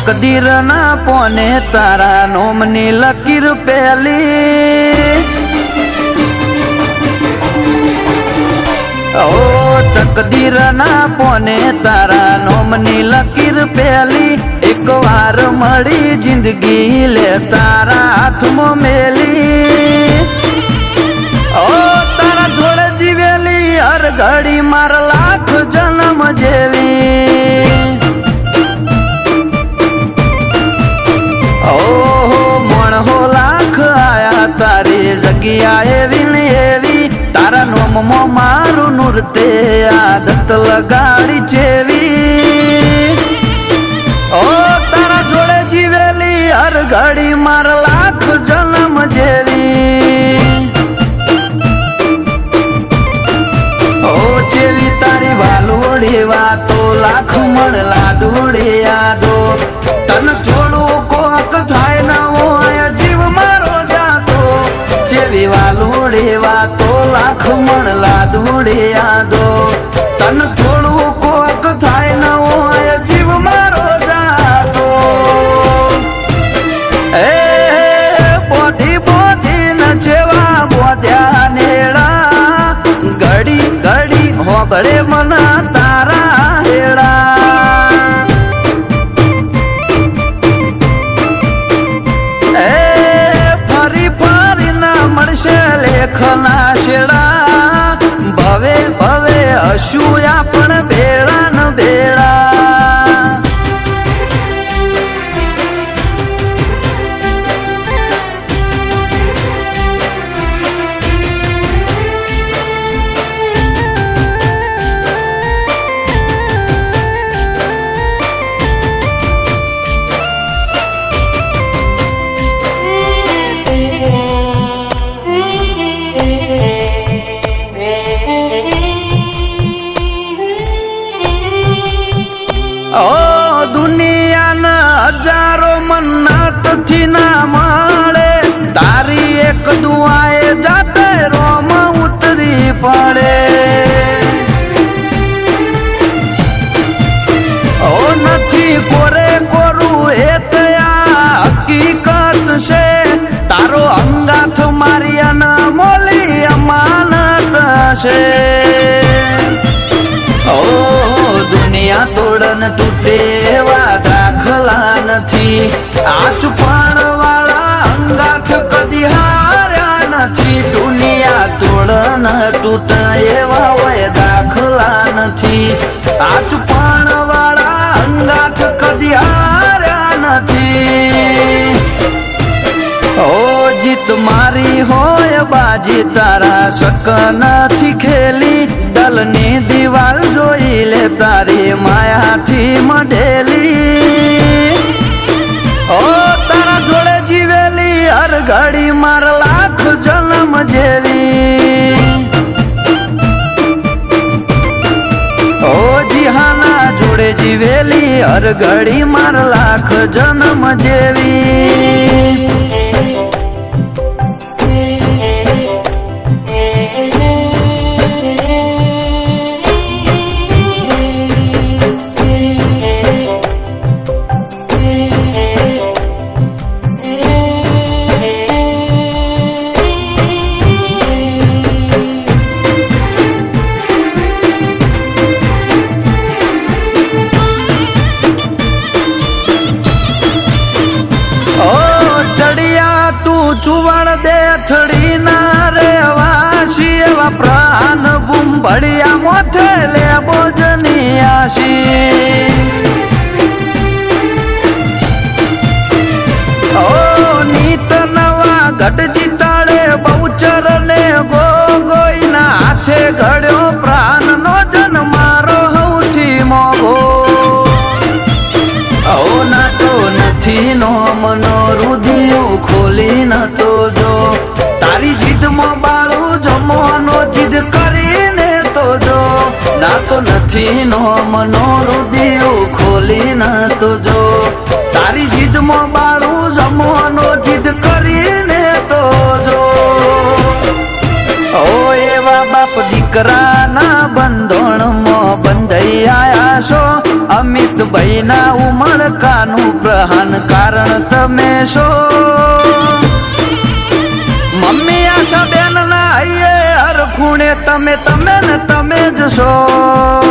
તકદીર ના પોને તારા નોમની લકીર પેલી ઓ તકદીર ના પોને તારા નોમની લકીર પેલી એક વાર મળી જિંદગી લે તારા હાથમાં મેલી ઓ તારા જોડે જીવેલી હર ઘડી માર લાખ જન્મ જેવી ઓહો મણહો લાખ આયા તારી જગ્યા એવી ને એવી તારા નોમમાં મારું નૃત્ય આદત લગાડી જેવી ઓ તારા જોડે જીવેલી હર ઘડી માર લાખ જન્મ જેવી ઓ જેવી તારી વાલોડી વાતો લાખ મણ લાડુડી યાદો તન છોડું કોક થાય ન હોય જીવ મારો જાતો જેવી વાલોડી વાતો લાખ મણ લાડુડી યાદો તન થોડું કોક થાય ન હોય જીવ મારો જાતો એ પોધી પોધી ન જેવા બોધ્યા નેડા ઘડી ઘડી હોબળે મન તારા હેડા લેખના શેડા ભવે ભવે હસુયા પણ ભેળા ન ભેળા ઓ દુનિયાના હજારો મન્નત થી ના મળે તારી એક દુઆએ જાતે રોમ ઉતરી પડે ઓ નથી કોરે કોરું એ તયા હકીકત છે તારો અંગાથ મારી અનમોલી અમાનત છે ઓ દુનિયા તોડન તૂટે એવા દાખલા નથી આ ચુપાણ વાળા અંગાથ કદી હાર્યા નથી દુનિયા તોડન તૂટે એવા હોય દાખલા નથી આ ચુપાણ વાળા અંગાથ કદી હાર્યા નથી ઓ જીત મારી હોય બાજી તારા શક નથી ખેલી દલની દિવાલ જોઈ લે તારી માયાથી મઢેલી ઓ તારા જોડે જીવેલી હર ઘડી માર લાખ જન્મ જેવી ઓ જીહાના જોડે જીવેલી હર ઘડી માર લાખ જન્મ જેવી ચુવણ દે થડી ના રે વાસી એવા પ્રાણ બુંબળિયા મોથે લે બોજની આશી ઓ નીત નવા ગઢ જીતાડે બહુચર ને ગોગોઈના હાથે ઘડ્યો પ્રાણ નો જન મારો હૌથી મોગો ઓ નથી નો મનો રુધિયું ખોલી નતો જો તારી જીદમાં બાળું જમવાનો જીદ કરીને તો જો ના તો નથી નો મનો રુધિયું ખોલી નતો જો તારી જીદમાં બાળું જમવાનો જીદ કરીને તો જો ઓ એવા બાપ દીકરાના બંધોણમાં બંધાઈ આયા છો અમિતભાઈ ના ઉમળકાનું પ્રહાન કારણ તમે છો મમ્મી આશા બેન ના હૈયે હર ખૂણે તમે ને તમે જ છો